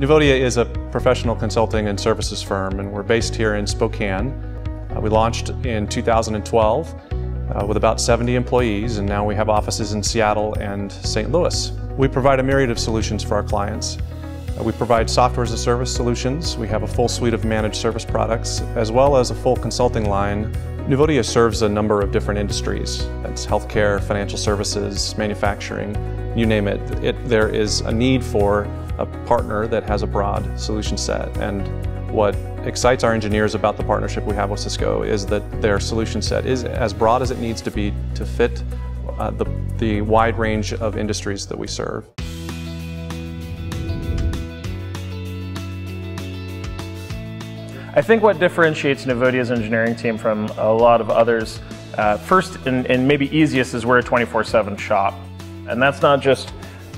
Nuvodia is a professional consulting and services firm, and we're based here in Spokane. We launched in 2012 with about 70 employees, and now we have offices in Seattle and St. Louis. We provide a myriad of solutions for our clients. We provide software as a service solutions. We have a full suite of managed service products, as well as a full consulting line. Nuvodia serves a number of different industries. That's healthcare, financial services, manufacturing, you name it. There is a need for a partner that has a broad solution set. And what excites our engineers about the partnership we have with Cisco is that their solution set is as broad as it needs to be to fit the wide range of industries that we serve. I think what differentiates Nuvodia's engineering team from a lot of others, first and maybe easiest, is we're a 24/7 shop. And that's not just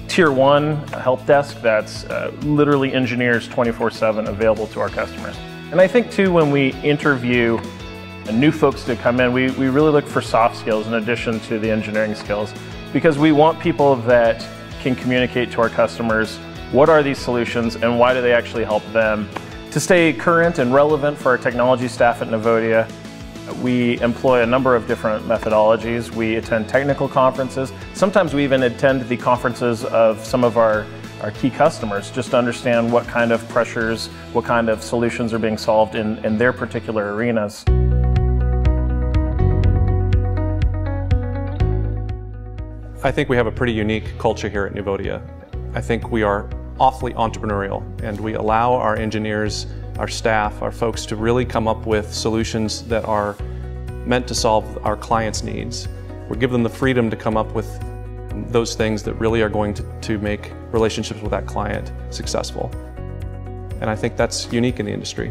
Tier 1 help desk, that's literally engineers 24/7 available to our customers. And I think too, when we interview new folks to come in, we really look for soft skills in addition to the engineering skills, because we want people that can communicate to our customers what are these solutions and why do they actually help them. To stay current and relevant for our technology staff at Nuvodia, we employ a number of different methodologies. We attend technical conferences. Sometimes we even attend the conferences of some of our key customers just to understand what kind of pressures, what kind of solutions are being solved in their particular arenas. I think we have a pretty unique culture here at Nuvodia. I think we are awfully entrepreneurial, and we allow our engineers, our staff, our folks to really come up with solutions that are meant to solve our clients' needs. We give them the freedom to come up with those things that really are going to make relationships with that client successful. And I think that's unique in the industry.